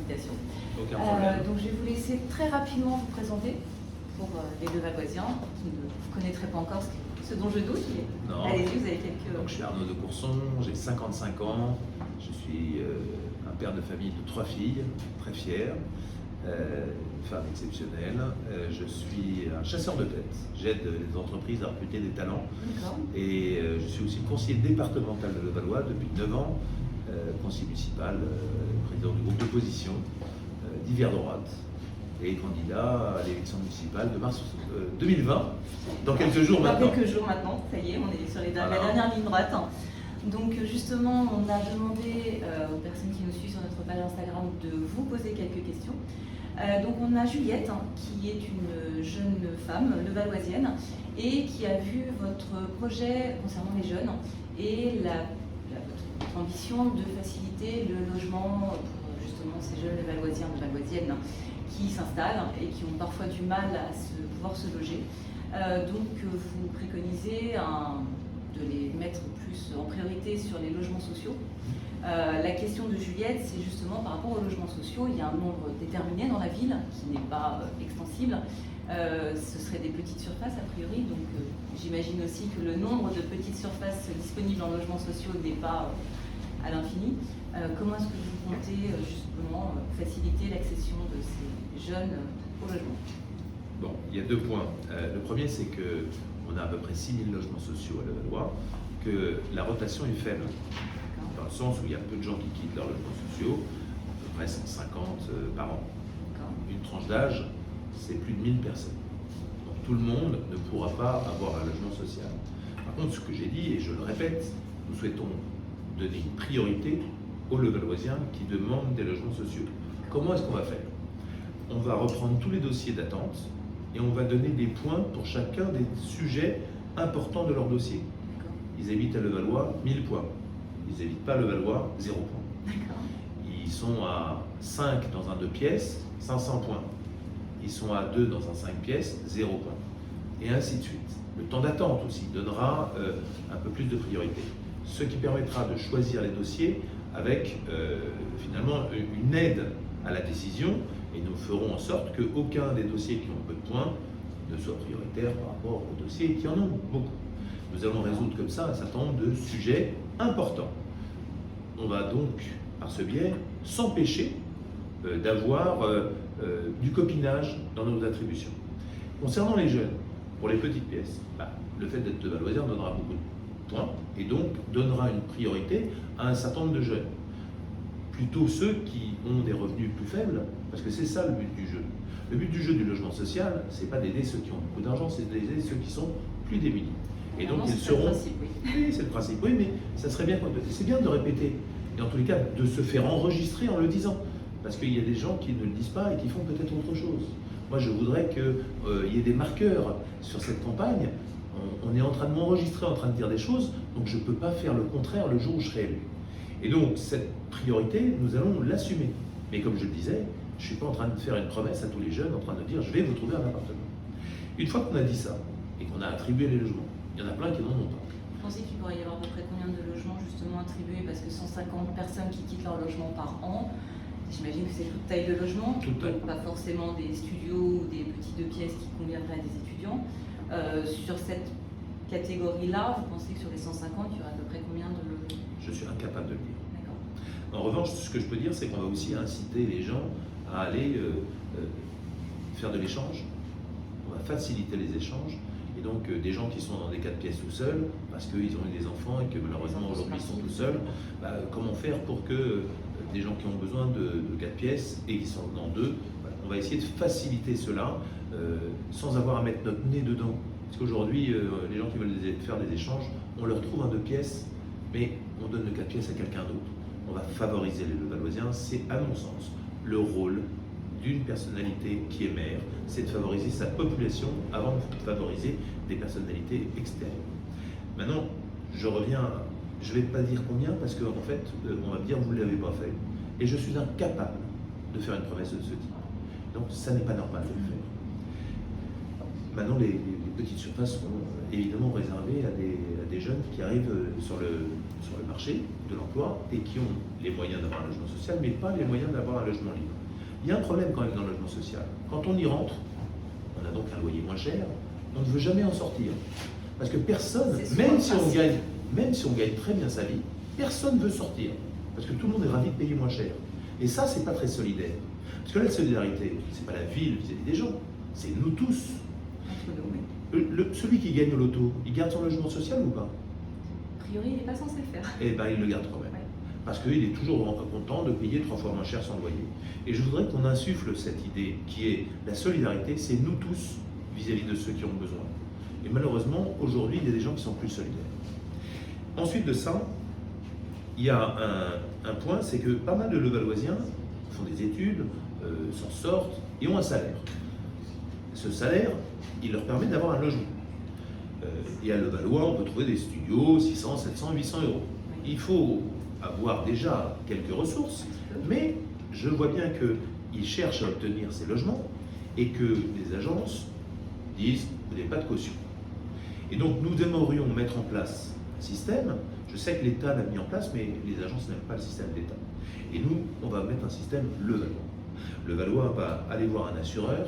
l'invitation. Aucun problème. Donc je vais vous laisser très rapidement vous présenter pour les Levalloisiens qui ne vous connaîtraient pas encore, ce dont je doute. Non. Allez-y, vous avez quelques... Donc, je suis Arnaud de Courson, j'ai 55 ans, je suis un père de famille de 3 filles, très fier, une femme exceptionnelle. Je suis un chasseur de tête, j'aide les entreprises à recruter des talents. Et je suis aussi conseiller départemental de Levallois depuis 9 ans, conseiller municipal, président du groupe d'opposition d'hiver droite et candidat à l'élection municipale de mars 2020, dans quelques jours maintenant. Dans quelques jours maintenant, ça y est, on est sur la dernière ligne droite. Donc justement, on a demandé aux personnes qui nous suivent sur notre page Instagram de vous poser quelques questions. Donc on a Juliette, qui est une jeune femme levalloisienne et qui a vu votre projet concernant les jeunes et votre ambition de faciliter le logement pour justement ces jeunes levalloisiens, levalloisiennes qui s'installent et qui ont parfois du mal à pouvoir se loger. Donc vous préconisez de les mettre plus en priorité sur les logements sociaux. La question de Juliette, c'est justement par rapport aux logements sociaux. Il y a un nombre déterminé dans la ville qui n'est pas extensible. Ce seraient des petites surfaces a priori, donc j'imagine aussi que le nombre de petites surfaces disponibles en logements sociaux n'est pas à l'infini. Comment est-ce que vous comptez justement faciliter l'accession de ces jeunes au logement? Bon, il y a 2 points. Le premier, c'est qu'on a à peu près 6 000 logements sociaux à Levallois, que la rotation est faible, dans le sens où il y a peu de gens qui quittent leurs logements sociaux, à peu près 150 par an. Une tranche d'âge, c'est plus de 1000 personnes. Donc tout le monde ne pourra pas avoir un logement social. Par contre, ce que j'ai dit, et je le répète, nous souhaitons donner une priorité aux Levalloisiens qui demandent des logements sociaux. Comment est-ce qu'on va faire? On va reprendre tous les dossiers d'attente et on va donner des points pour chacun des sujets importants de leur dossier. Ils habitent à Levallois, 1000 points. Ils n'habitent pas à Levallois, 0 points. Ils sont à 5 dans un 2 pièces, 500 points. Ils sont à 2 dans un 5 pièces, 0 points. Et ainsi de suite. Le temps d'attente aussi donnera un peu plus de priorité. Ce qui permettra de choisir les dossiers avec finalement une aide à la décision, et nous ferons en sorte qu'aucun des dossiers qui ont peu de points ne soit prioritaire par rapport aux dossiers qui en ont beaucoup. Nous allons résoudre comme ça un certain nombre de sujets importants. On va donc, par ce biais, s'empêcher d'avoir du copinage dans nos attributions. Concernant les jeunes, pour les petites pièces, le fait d'être levalloisien donnera beaucoup de points et donc donnera une priorité à un certain nombre de jeunes. Plutôt ceux qui ont des revenus plus faibles, parce que c'est ça le but du jeu. Le but du jeu du logement social, c'est pas d'aider ceux qui ont beaucoup d'argent, c'est d'aider ceux qui sont plus démunis. Et donc ils seront... Oui, c'est le principe, oui, mais ça serait bien, c'est bien de répéter, et en tous les cas de se faire enregistrer en le disant, parce qu'il y a des gens qui ne le disent pas et qui font peut-être autre chose. Moi je voudrais qu'il y ait des marqueurs sur cette campagne. On est en train de m'enregistrer, en train de dire des choses, donc je ne peux pas faire le contraire le jour où je serai élu. Et donc cette priorité, nous allons l'assumer. Mais comme je le disais, je ne suis pas en train de faire une promesse à tous les jeunes, en train de dire je vais vous trouver un appartement. Une fois qu'on a dit ça, et qu'on a attribué les logements, il y en a plein qui n'en ont pas. Vous pensez qu'il pourrait y avoir à peu près combien de logements justement attribués? Parce que 150 personnes qui quittent leur logement par an, j'imagine que c'est toute taille de logement, Toute taille. Pas forcément des studios ou des petits 2 pièces qui conviendraient à des étudiants. Sur cette catégorie-là, vous pensez que sur les 150, il y aura à peu près combien de logements? Je suis incapable de le dire. D'accord. En revanche, ce que je peux dire, c'est qu'on va aussi inciter les gens à aller faire de l'échange. On va faciliter les échanges. Et donc, des gens qui sont dans des 4 pièces tout seuls, parce qu'ils ont eu des enfants et que malheureusement aujourd'hui ils sont tout seuls, comment faire pour que des gens qui ont besoin de 4 pièces et qui sont dans 2, on va essayer de faciliter cela sans avoir à mettre notre nez dedans. Parce qu'aujourd'hui, les gens qui veulent faire des échanges, on leur trouve un 2 pièces, mais on donne le 4 pièces à quelqu'un d'autre. On va favoriser les Levalloisiens. C'est, à mon sens, le rôle d'une personnalité qui est maire, c'est de favoriser sa population avant de favoriser des personnalités externes. Maintenant, je reviens, je ne vais pas dire combien, parce qu'en fait, on va me dire vous ne l'avez pas fait. Et je suis incapable de faire une promesse de ce type. Donc, ça n'est pas normal de le faire. Maintenant, les petites surfaces sont évidemment réservées à des jeunes qui arrivent sur le marché de l'emploi et qui ont les moyens d'avoir un logement social, mais pas les moyens d'avoir un logement libre. Il y a un problème quand même dans le logement social. Quand on y rentre, on a donc un loyer moins cher, on ne veut jamais en sortir. Parce que personne, même si on gagne très bien sa vie, personne ne veut sortir. Parce que tout le monde est ravi de payer moins cher. Et ça, c'est pas très solidaire. Parce que la solidarité, c'est pas la ville vis-à-vis des gens, c'est nous tous. Celui qui gagne au loto, il garde son logement social ou pas? A priori, il n'est pas censé le faire. Eh bien, il le garde quand même. Ouais. Parce qu'il est toujours content de payer 3 fois moins cher son loyer. Et je voudrais qu'on insuffle cette idée qui est la solidarité, c'est nous tous vis-à-vis de ceux qui ont besoin. Et malheureusement, aujourd'hui, il y a des gens qui sont plus solidaires. Ensuite de ça, il y a un point, c'est que pas mal de Levalloisiens font des études, s'en sortent et ont un salaire. Ce salaire, il leur permet d'avoir un logement. Et à Levallois, on peut trouver des studios 600, 700, 800 euros. Il faut avoir déjà quelques ressources, mais je vois bien qu'ils cherchent à obtenir ces logements et que les agences disent vous n'avez pas de caution. Et donc nous aimerions mettre en place un système. Je sais que l'État l'a mis en place, mais les agences n'aiment pas le système d'État. Et nous, on va mettre un système Levallois. Levallois va aller voir un assureur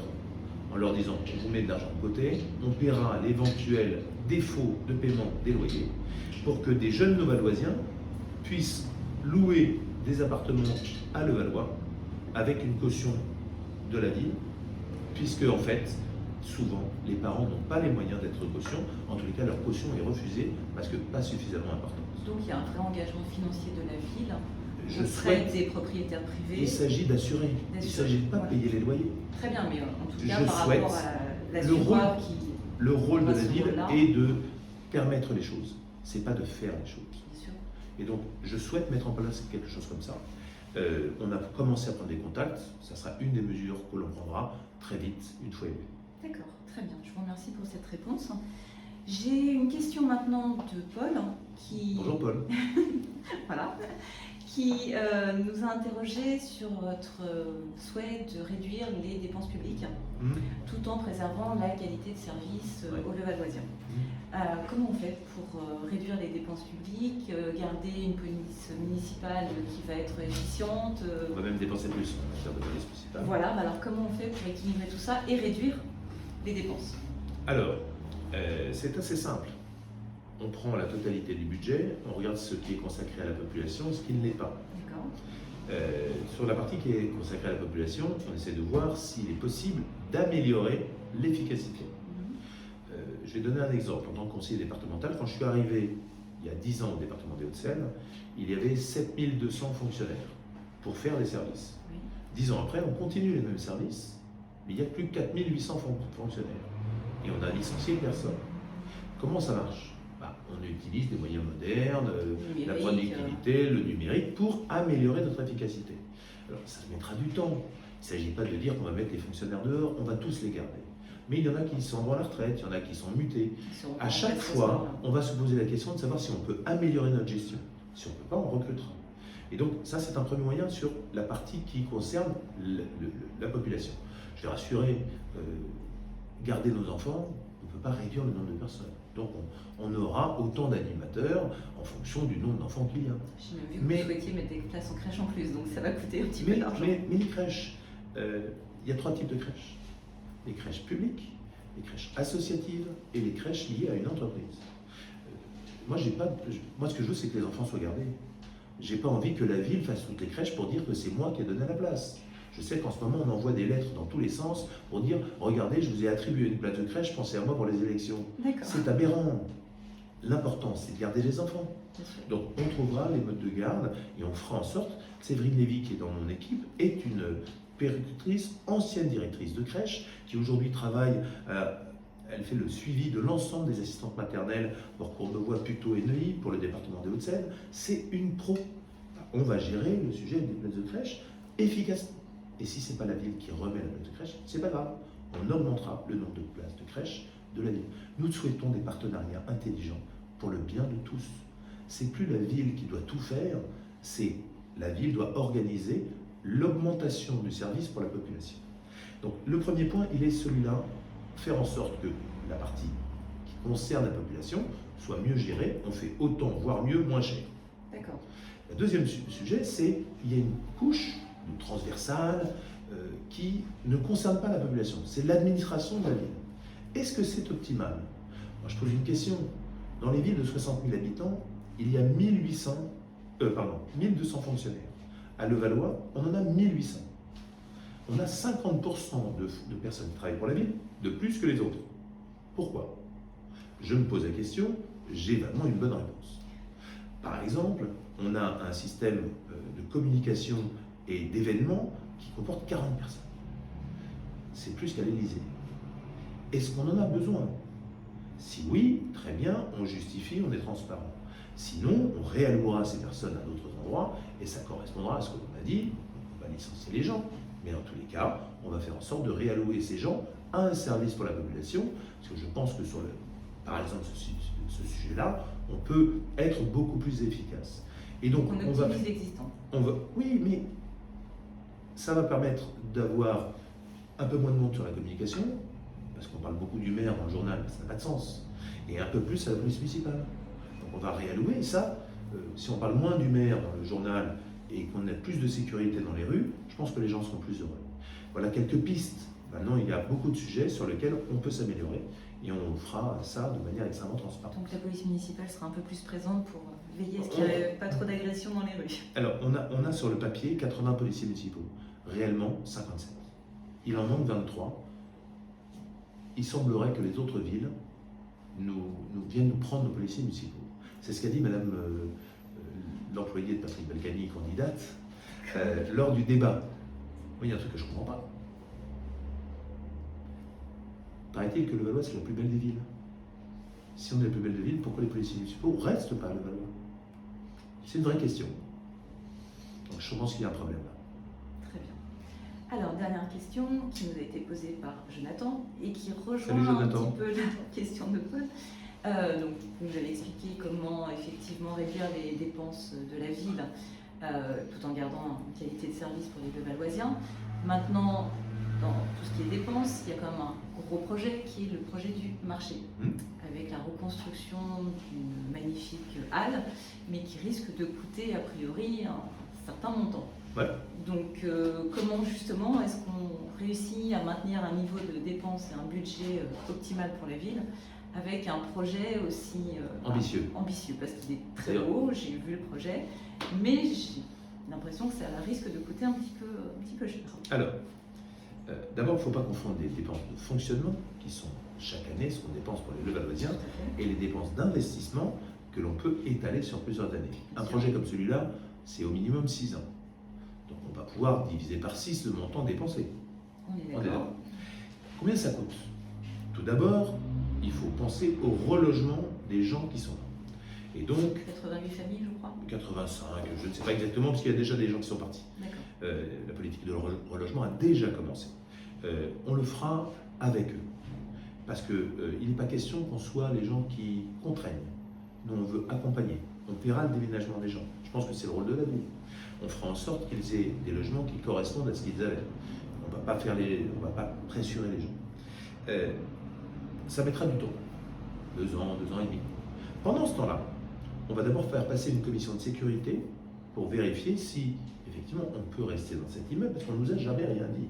en leur disant on vous met de l'argent de côté, on paiera l'éventuel défaut de paiement des loyers pour que des jeunes Levalloisiens puissent louer des appartements à Levallois avec une caution de la ville, puisque en fait, souvent, les parents n'ont pas les moyens d'être caution. En tous les cas, leur caution est refusée parce que pas suffisamment importante. Donc il y a un vrai engagement financier de la ville Je auprès souhaite. des propriétaires privés. Il s'agit d'assurer. Il ne s'agit pas de payer les loyers. Très bien, mais en tout cas, Je par souhaite. rapport à l'assureur qui... Le rôle de la ville rôle-là. est de permettre les choses. C'est pas de faire les choses. Bien sûr. Et donc, je souhaite mettre en place quelque chose comme ça. On a commencé à prendre des contacts. Ça sera une des mesures que l'on prendra très vite, une fois élu. D'accord, très bien. Je vous remercie pour cette réponse. J'ai une question maintenant de Paul qui... Bonjour Paul. Voilà. Qui nous a interrogé sur votre souhait de réduire les dépenses publiques tout en préservant la qualité de service aux Levalloisiens. Comment on fait pour réduire les dépenses publiques, garder une police municipale qui va être efficiente On va même dépenser plus en termes de police municipale. Voilà, alors comment on fait pour équilibrer tout ça et réduire les dépenses? Alors, c'est assez simple. On prend la totalité du budget, on regarde ce qui est consacré à la population, ce qui ne l'est pas. D'accord. Sur la partie qui est consacrée à la population, on essaie de voir s'il est possible d'améliorer l'efficacité. Je vais donner un exemple. En tant que conseiller départemental, quand je suis arrivé il y a 10 ans au département des Hauts-de-Seine, il y avait 7200 fonctionnaires pour faire des services. Oui. 10 ans après, on continue les mêmes services, mais il n'y a plus que 4800 fonctionnaires. Et on a licencié personne. Comment ça marche? On utilise des moyens modernes, la productivité, le numérique, pour améliorer notre efficacité. Alors ça mettra du temps. Il ne s'agit pas de dire qu'on va mettre les fonctionnaires dehors, on va tous les garder. Mais il y en a qui sont à la retraite, il y en a qui sont mutés. À chaque fois, on va se poser la question de savoir si on peut améliorer notre gestion. Si on ne peut pas, on recrutera. Et donc ça, c'est un premier moyen sur la partie qui concerne la population. Je vais rassurer, garder nos enfants, on ne peut pas réduire le nombre de personnes. Donc on aura autant d'animateurs en fonction du nombre d'enfants qu'il y a. J'ai même vu que vous souhaitiez mettre des places en crèche en plus, donc ça va coûter un petit peu d'argent. Mais les crèches, il y a 3 types de crèches. Les crèches publiques, les crèches associatives et les crèches liées à une entreprise. Moi, ce que je veux, c'est que les enfants soient gardés. J'ai pas envie que la ville fasse toutes les crèches pour dire que c'est moi qui ai donné la place. Je sais qu'en ce moment, on envoie des lettres dans tous les sens pour dire « Regardez, je vous ai attribué une place de crèche, pensez à moi pour les élections. » C'est aberrant. L'important, c'est de garder les enfants. Donc, on trouvera les modes de garde et on fera en sorte. Séverine Lévy, qui est dans mon équipe, est une puéricultrice, ancienne directrice de crèche, qui aujourd'hui travaille, elle fait le suivi de l'ensemble des assistantes maternelles pour Courbevoie, Puteaux et Neuilly, pour le département des Hauts-de-Seine. C'est une pro. On va gérer le sujet des places de crèche efficacement. Et si ce n'est pas la ville qui remet la place de crèche, c'est pas grave. On augmentera le nombre de places de crèche de la ville. Nous souhaitons des partenariats intelligents pour le bien de tous. C'est plus la ville qui doit tout faire, c'est la ville doit organiser l'augmentation du service pour la population. Donc le premier point, il est celui-là, faire en sorte que la partie concerne la population soit mieux géré. On fait autant, voire mieux, moins cher. D'accord. Le deuxième sujet, c'est qu'il y a une couche transversale qui ne concerne pas la population. C'est l'administration de la ville. Est-ce que c'est optimal? Moi, je pose une question. Dans les villes de 60 000 habitants, il y a 1200 fonctionnaires. À Levallois, on en a 1800. On a 50% de personnes qui travaillent pour la ville, de plus que les autres. Pourquoi? Je me pose la question, j'ai vraiment une bonne réponse. Par exemple, on a un système de communication et d'événements qui comporte 40 personnes. C'est plus qu'à l'Élysée. Est-ce qu'on en a besoin? Si oui, très bien, on justifie, on est transparent. Sinon, on réallouera ces personnes à d'autres endroits et ça correspondra à ce que l'on a dit. On va licencier les gens, mais dans tous les cas, on va faire en sorte de réallouer ces gens à un service pour la population, parce que je pense que sur par exemple ce sujet-là, on peut être beaucoup plus efficace. Et donc, on optimise l'existant. Oui, mais ça va permettre d'avoir un peu moins de monde sur la communication, parce qu'on parle beaucoup du maire dans le journal, mais ça n'a pas de sens, et un peu plus à la police municipale. Donc on va réallouer, et ça, si on parle moins du maire dans le journal et qu'on a plus de sécurité dans les rues, je pense que les gens seront plus heureux. Voilà quelques pistes. Maintenant, il y a beaucoup de sujets sur lesquels on peut s'améliorer, et on fera ça de manière extrêmement transparente. Donc la police municipale sera un peu plus présente pour veiller à ce qu'il n'y ait pas trop d'agressions dans les rues. Alors, on a sur le papier 80 policiers municipaux, réellement 57. Il en manque 23. Il semblerait que les autres villes viennent nous prendre nos policiers municipaux. C'est ce qu'a dit Madame l'employée de Patrick Balkany, candidate, lors du débat. Moi, il y a un truc que je ne comprends pas. Paraît-il que Levallois, c'est la plus belle des villes. Si on est la plus belle des villes, pourquoi les policiers municipaux ne restent pas à Levallois? C'est une vraie question. Donc je pense qu'il y a un problème là. Très bien. Alors, dernière question qui nous a été posée par Jonathan et qui rejoint Salut, un Jonathan. petit peu la question de Paul. Donc, vous nous avez expliqué comment effectivement réduire les dépenses de la ville tout en gardant une qualité de service pour les Levalloisiens. Maintenant, dans tout ce qui est dépenses, il y a quand même un gros projet qui est le projet du marché, avec la reconstruction d'une magnifique halle, mais qui risque de coûter a priori un certain montant. Ouais. Donc comment justement est-ce qu'on réussit à maintenir un niveau de dépenses et un budget optimal pour la ville avec un projet aussi ambitieux, parce qu'il est très haut, j'ai vu le projet, mais j'ai l'impression que ça risque de coûter un petit peu cher. Alors, d'abord, il ne faut pas confondre les dépenses de fonctionnement, qui sont chaque année ce qu'on dépense pour les Levalloisiens, et les dépenses d'investissement que l'on peut étaler sur plusieurs années. Un projet comme celui-là, c'est au minimum 6 ans. Donc on va pouvoir diviser par 6 le montant dépensé. On est d'accord. Combien ça coûte? Tout d'abord, il faut penser au relogement des gens qui sont là. Et donc, 88 familles, je crois. 85, je ne sais pas exactement, parce qu'il y a déjà des gens qui sont partis. La politique de relogement a déjà commencé. On le fera avec eux. Parce qu'il n'est pas question qu'on soit les gens qui contraignent. Nous, on veut accompagner. On paiera le déménagement des gens. Je pense que c'est le rôle de la ville. On fera en sorte qu'ils aient des logements qui correspondent à ce qu'ils avaient. On ne va pas pressurer les gens. Ça mettra du temps. 2 ans, 2 ans et demi. Pendant ce temps-là, on va d'abord faire passer une commission de sécurité pour vérifier si, effectivement, on peut rester dans cet immeuble, parce qu'on ne nous a jamais rien dit.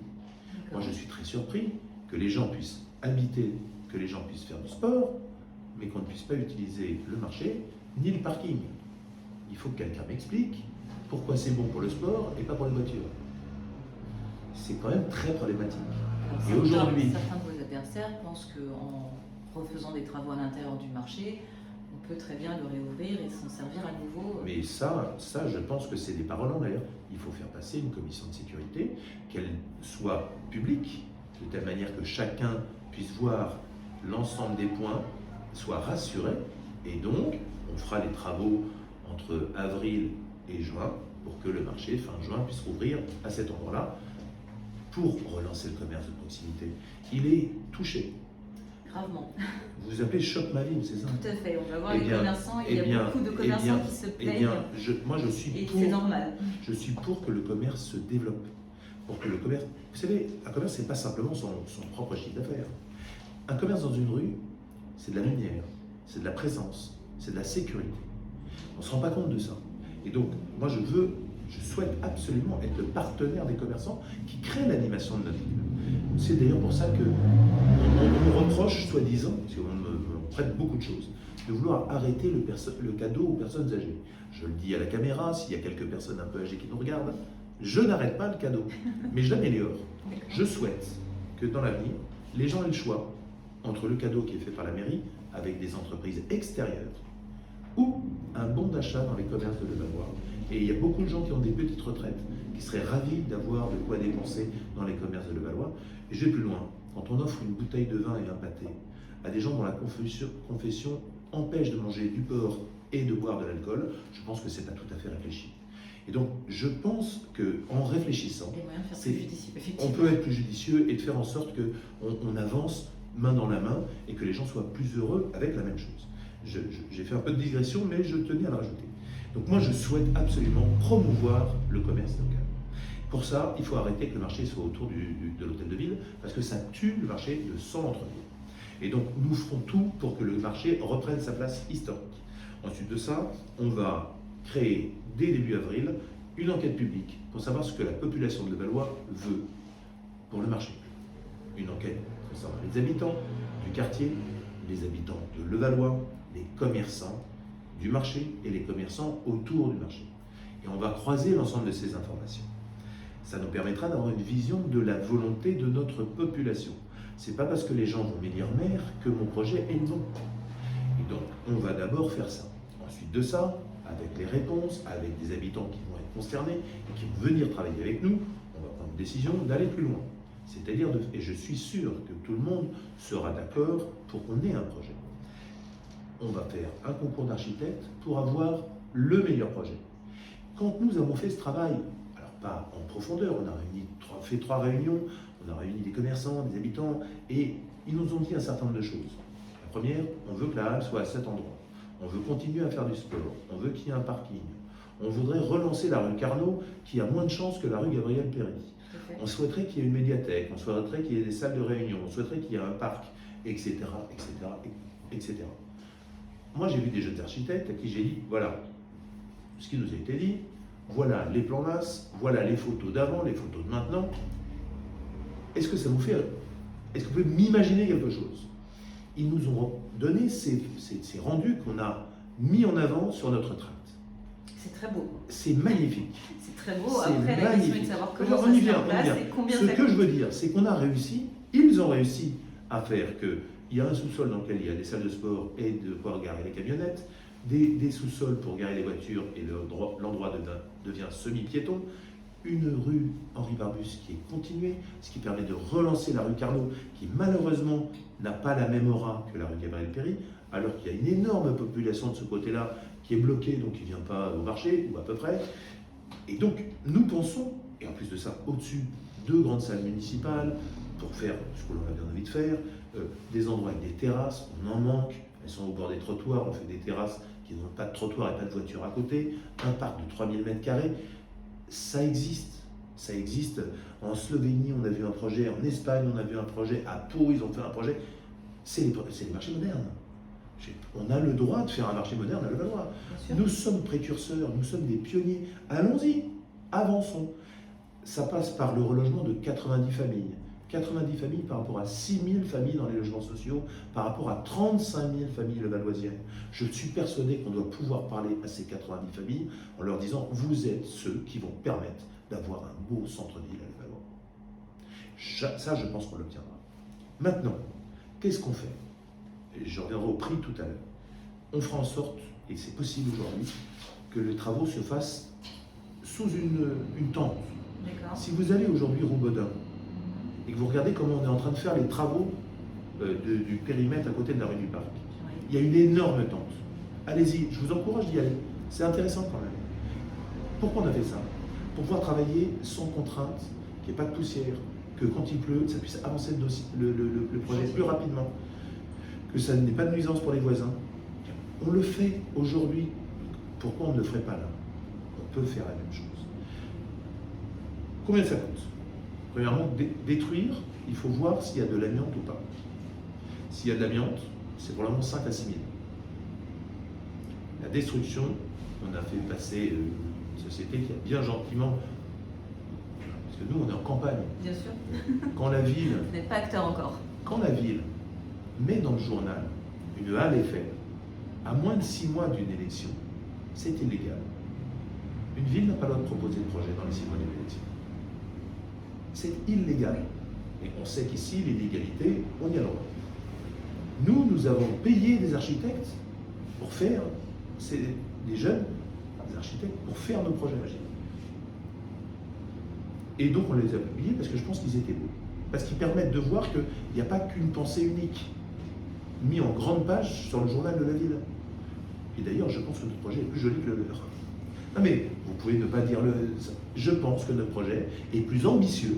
Moi, je suis très surpris que les gens puissent habiter, que les gens puissent faire du sport, mais qu'on ne puisse pas utiliser le marché ni le parking. Il faut que quelqu'un m'explique pourquoi c'est bon pour le sport et pas pour les voitures. C'est quand même très problématique. Alors, et aujourd'hui, certains de vos adversaires pensent qu'en refaisant des travaux à l'intérieur du marché, on peut très bien le réouvrir et s'en servir à nouveau. Mais ça, je pense que c'est des paroles en l'air. Il faut faire passer une commission de sécurité, qu'elle soit publique, de telle manière que chacun puisse voir l'ensemble des points, soit rassuré, et donc on fera les travaux entre avril et juin pour que le marché, fin juin, puisse rouvrir à cet endroit-là pour relancer le commerce de proximité. Il est touché. Gravement. Vous appelez choc ma ville, c'est ça? Tout à fait. On va voir les commerçants. Il y a beaucoup de commerçants qui se plaignent. Moi, je suis pour. C'est normal. Je suis pour que le commerce se développe. Pour que le commerce. Vous savez, un commerce, c'est pas simplement son propre chiffre d'affaires. Un commerce dans une rue, c'est de la lumière, c'est de la présence, c'est de la sécurité. On ne se rend pas compte de ça. Et donc, moi je souhaite absolument être le partenaire des commerçants qui créent l'animation de notre ville. C'est d'ailleurs pour ça que on me reproche, soi-disant, parce qu'on me prête beaucoup de choses, de vouloir arrêter le cadeau aux personnes âgées. Je le dis à la caméra, s'il y a quelques personnes un peu âgées qui nous regardent, je n'arrête pas le cadeau, mais je l'améliore. Je souhaite que dans l'avenir, les gens aient le choix entre le cadeau qui est fait par la mairie avec des entreprises extérieures ou un bon d'achat dans les commerces de Levallois. Et il y a beaucoup de gens qui ont des petites retraites qui seraient ravis d'avoir de quoi dépenser dans les commerces de Levallois. Et je vais plus loin. Quand on offre une bouteille de vin et un pâté à des gens dont la confession empêche de manger du porc et de boire de l'alcool, je pense que c'est pas tout à fait réfléchi. Et donc, je pense qu'en réfléchissant, on peut être plus judicieux et de faire en sorte qu'on avance main dans la main et que les gens soient plus heureux avec la même chose. J'ai fait un peu de digression, mais je tenais à la rajouter. Donc moi, je souhaite absolument promouvoir le commerce local. Pour ça, il faut arrêter que le marché soit autour de l'hôtel de ville, parce que ça tue le marché de centre-ville. Et donc, nous ferons tout pour que le marché reprenne sa place historique. Ensuite de ça, on va créer, dès début avril, une enquête publique pour savoir ce que la population de Levallois veut pour le marché. Une enquête concernant les habitants du quartier, les habitants de Levallois, les commerçants du marché et les commerçants autour du marché. Et on va croiser l'ensemble de ces informations. Ça nous permettra d'avoir une vision de la volonté de notre population. C'est pas parce que les gens vont m'élire maire que mon projet est non. Et donc, on va d'abord faire ça. Ensuite de ça, avec les réponses, avec des habitants qui vont être concernés et qui vont venir travailler avec nous, on va prendre une décision d'aller plus loin. C'est-à-dire, et je suis sûr que tout le monde sera d'accord pour qu'on ait un projet. On va faire un concours d'architectes pour avoir le meilleur projet. Quand nous avons fait ce travail, alors pas en profondeur, on a fait 3 réunions, on a réuni des commerçants, des habitants, et ils nous ont dit un certain nombre de choses. La première, on veut que la halle soit à cet endroit. On veut continuer à faire du sport. On veut qu'il y ait un parking. On voudrait relancer la rue Carnot, qui a moins de chances que la rue Gabriel-Péry. On souhaiterait qu'il y ait une médiathèque, on souhaiterait qu'il y ait des salles de réunion, on souhaiterait qu'il y ait un parc, etc., etc., etc. Moi, j'ai vu des jeunes architectes à qui j'ai dit, voilà ce qui nous a été dit, voilà les plans NAS, voilà les photos d'avant, les photos de maintenant. Est-ce que ça vous fait... Est-ce que vous pouvez m'imaginer quelque chose? Ils nous ont donné ces rendus qu'on a mis en avant sur notre tract. C'est très beau. C'est magnifique. C'est très beau. Après, la question est de savoir comment ça se met en place et combien ça coûte. Ce que je veux dire, c'est qu'on a réussi, ils ont réussi à faire qu'il y a un sous-sol dans lequel il y a des salles de sport et de pouvoir garer les camionnettes, des sous-sols pour garer les voitures et l'endroit devient semi-piéton, une rue Henri Barbus qui est continuée, ce qui permet de relancer la rue Carnot, qui malheureusement n'a pas la même aura que la rue Gabriel-Péry, alors qu'il y a une énorme population de ce côté-là qui est bloquée, donc qui ne vient pas au marché, ou à peu près. Et donc, nous pensons, et en plus de ça, au-dessus, 2 grandes salles municipales, pour faire ce que l'on a bien envie de faire, des endroits avec des terrasses, on en manque, elles sont au bord des trottoirs, on fait des terrasses qui n'ont pas de trottoir et pas de voiture à côté, un parc de 3000 m², ça existe. Ça existe. En Slovénie, on a vu un projet, en Espagne, on a vu un projet, à Pau, ils ont fait un projet. C'est les marchés modernes. On a le droit de faire un marché moderne à Levallois. Nous sommes précurseurs, nous sommes des pionniers. Allons-y, avançons. Ça passe par le relogement de 90 familles. 90 familles par rapport à 6000 familles dans les logements sociaux, par rapport à 35 000 familles levalloisiennes. Je suis persuadé qu'on doit pouvoir parler à ces 90 familles en leur disant « vous êtes ceux qui vont permettre d'avoir un beau centre-ville à Levallois ». Ça, je pense qu'on l'obtiendra. Maintenant, qu'est-ce qu'on fait? Je reviendrai au prix tout à l'heure. On fera en sorte, et c'est possible aujourd'hui, que les travaux se fassent sous une tente. Si vous allez aujourd'hui rue Baudin et que vous regardez comment on est en train de faire les travaux du périmètre à côté de la rue du Parc, il y a une énorme tente. Allez-y, je vous encourage d'y aller. C'est intéressant quand même. Pourquoi on a fait ça? Pour pouvoir travailler sans contrainte, qu'il n'y ait pas de poussière, que quand il pleut, ça puisse avancer le projet plus rapidement, que ça n'ait pas de nuisance pour les voisins. On le fait aujourd'hui. Pourquoi on ne le ferait pas là? On peut faire la même chose. Combien ça coûte? Premièrement, détruire, il faut voir s'il y a de l'amiante ou pas. S'il y a de l'amiante, c'est pour le moment 5 à 6 000. La destruction, on a fait passer une société qui a bien gentiment, parce que nous on est en campagne. Bien sûr. Quand la ville, Vous n'êtes pas acteur encore. quand la ville met dans le journal une halle Eiffel à moins de 6 mois d'une élection, c'est illégal. Une ville n'a pas le droit de proposer de projet dans les 6 mois d'une élection. C'est illégal. Et on sait qu'ici, l'illégalité, on y a le droit. Nous avons payé des architectes pour faire, c'est des jeunes, des architectes, pour faire nos projets magiques. Et donc on les a publiés parce que je pense qu'ils étaient beaux. Parce qu'ils permettent de voir qu'il n'y a pas qu'une pensée unique, mis en grande page sur le journal de la ville. Et d'ailleurs, je pense que notre projet est plus joli que le leur. Non mais, vous pouvez ne pas dire je pense que notre projet est plus ambitieux,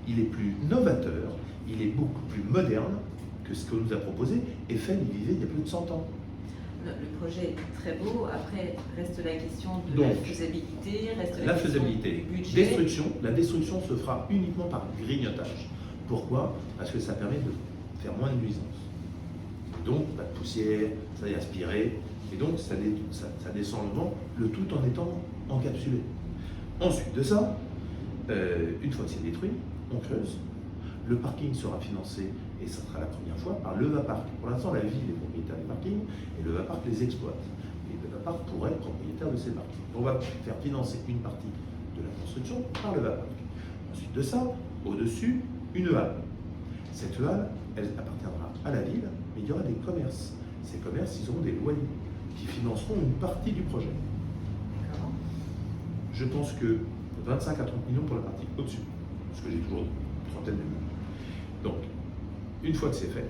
il est plus novateur, il est beaucoup plus moderne que ce que nous a proposé Eiffel, il vivait il y a plus de 100 ans. Le projet est très beau, après reste la question de Donc, la faisabilité, reste la question faisabilité, du budget. la destruction se fera uniquement par grignotage. Pourquoi? Parce que ça permet de faire moins de nuisances. Donc, pas de poussière, ça y est aspiré, et donc ça descend le vent, le tout en étant encapsulé. Ensuite de ça, une fois que c'est détruit, on creuse. Le parking sera financé, et ça sera la première fois, par Levapark. Pour l'instant, la ville est propriétaire des parkings, et Levapark les exploite. Et Levapark pourrait être propriétaire de ces parkings. On va faire financer une partie de la construction par Levapark. Ensuite de ça, au-dessus, une halle. Cette halle, elle appartiendra à la ville, mais il y aura des commerces. Ces commerces, ils auront des loyers qui financeront une partie du projet. D'accord. Je pense que 25 à 30 millions pour la partie au-dessus, parce que j'ai toujours une trentaine de millions. Donc, une fois que c'est fait,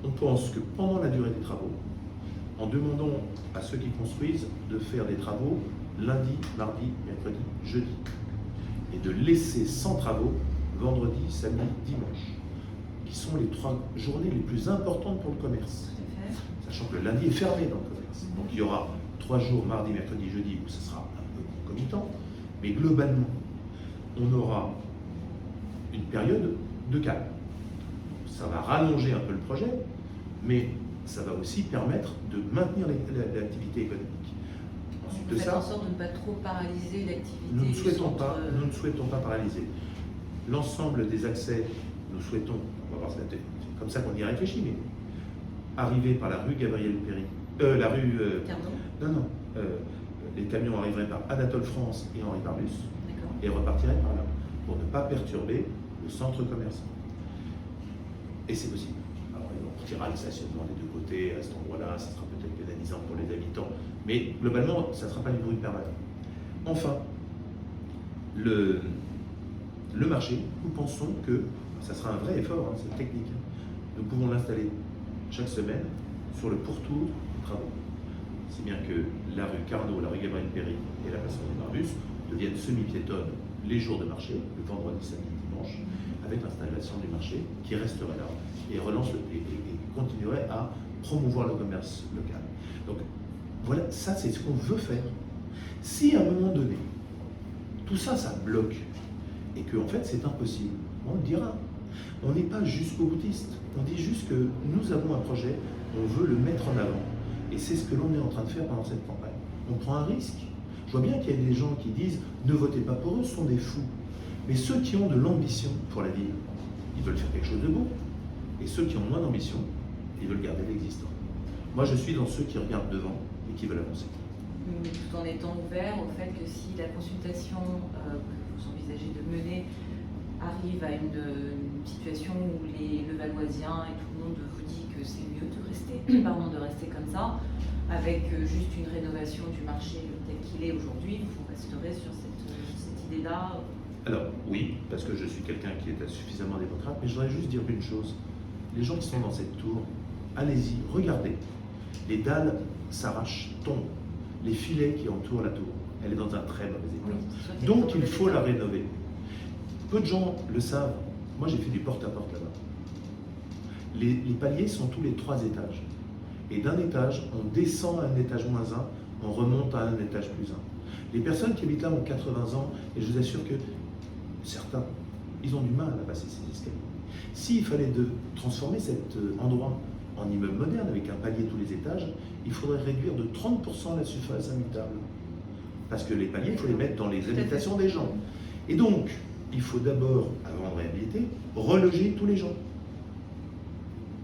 on pense que pendant la durée des travaux, en demandant à ceux qui construisent de faire des travaux lundi, mardi, mercredi, jeudi, et de laisser sans travaux vendredi, samedi, dimanche, qui sont les 3 journées les plus importantes pour le commerce. Tout à fait. Sachant que le lundi est fermé dans le commerce. Donc il y aura 3 jours, mardi, mercredi, jeudi, où ce sera un peu concomitant, mais globalement, on aura une période de calme. Ça va rallonger un peu le projet, mais ça va aussi permettre de maintenir l'activité économique. Ensuite Vous de faites en ça, sorte de ne pas trop paralyser l'activité nous ne du souhaitons centre, pas paralyser. L'ensemble des accès, nous souhaitons, on va voir c'est comme ça qu'on y réfléchit, mais arriver par la rue Gabriel Péry, la rue... Cardon. Les camions arriveraient par Anatole France et Henri Barbus D'accord. et repartiraient par là, pour ne pas perturber le centre commercial. Et c'est possible. Alors, on retirera le stationnement des deux côtés, à cet endroit-là, ça sera peut-être pénalisant pour les habitants, mais globalement, ça ne sera pas du bruit permanent. Enfin, le marché, nous pensons que ça sera un vrai effort, c'est technique. Nous pouvons l'installer chaque semaine sur le pourtour des travaux. Si bien que la rue Carnot, la rue Gabriel Péry et la place Henri Barbus deviennent semi-piétonnes les jours de marché, le vendredi, samedi, dimanche, avec l'installation du marché qui resterait là et continuerait à promouvoir le commerce local. Donc voilà, ça c'est ce qu'on veut faire. Si à un moment donné, tout ça, ça bloque, et qu'en fait c'est impossible, on le dira. On n'est pas jusqu'au boutiste, on dit juste que nous avons un projet, on veut le mettre en avant. Et c'est ce que l'on est en train de faire pendant cette campagne. On prend un risque. Je vois bien qu'il y a des gens qui disent « ne votez pas pour eux, ce sont des fous ». Mais ceux qui ont de l'ambition pour la ville, ils veulent faire quelque chose de beau. Et ceux qui ont moins d'ambition, ils veulent garder l'existant. Moi, je suis dans ceux qui regardent devant et qui veulent avancer. Mais tout en étant ouvert au fait que si la consultation que vous envisagez de mener arrive à une situation où les Levalloisiens et tout le monde vous dit que c'est mieux de rester comme ça, avec juste une rénovation du marché tel qu'il est aujourd'hui, vous resterez sur cette idée-là? Alors oui, parce que je suis quelqu'un qui est suffisamment démocrate, mais je voudrais juste dire une chose. Les gens qui sont dans cette tour, allez-y, regardez. Les dalles s'arrachent, tombent. Les filets qui entourent la tour, elle est dans un très mauvais état. Oui, donc il faut la rénover. Peu de gens le savent. Moi j'ai fait du porte-à-porte là-bas. Les paliers sont tous les 3 étages. Et d'un étage, on descend à un étage -1, on remonte à un étage +1. Les personnes qui habitent là ont 80 ans, et je vous assure que certains, ils ont du mal à passer ces escaliers. S'il fallait transformer cet endroit en immeuble moderne, avec un palier tous les étages, il faudrait réduire de 30% la surface habitable. Parce que les paliers, il faut les mettre dans les habitations des gens. Et donc, il faut d'abord, avant de réhabiliter, reloger tous les gens.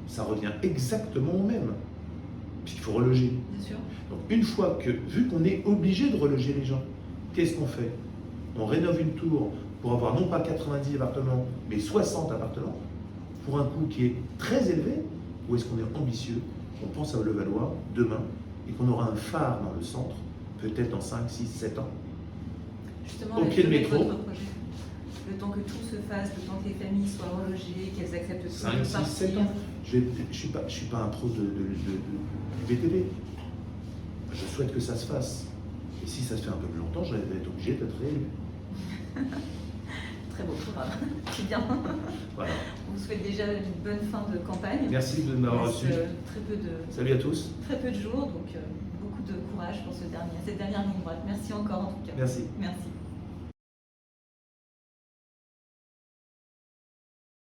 Ça revient exactement au même, puisqu'il faut reloger. Bien sûr. Donc une fois que, vu qu'on est obligé de reloger les gens, qu'est-ce qu'on fait? On rénove une tour pour avoir non pas 90 appartements, mais 60 appartements, pour un coût qui est très élevé, ou est-ce qu'on est ambitieux, on pense à Levallois demain, et qu'on aura un phare dans le centre, peut-être dans 5, 6, 7 ans. Justement, Au pied de métro. votre projet. Le temps que tout se fasse, le temps que les familles soient relogées, qu'elles acceptent tout 5, de 6, partir. 7 ans. Je ne suis pas un pro du BTP. Je souhaite que ça se fasse. Et si ça se fait un peu plus longtemps, je vais être obligé d'être réélu. Très beau programme. C'est bien. Voilà. On vous souhaite déjà une bonne fin de campagne. Merci de m'avoir Il reste, reçu. Salut à tous. Très peu de jours, donc beaucoup de courage pour cette dernière ligne droite. Merci encore en tout cas. Merci. Merci.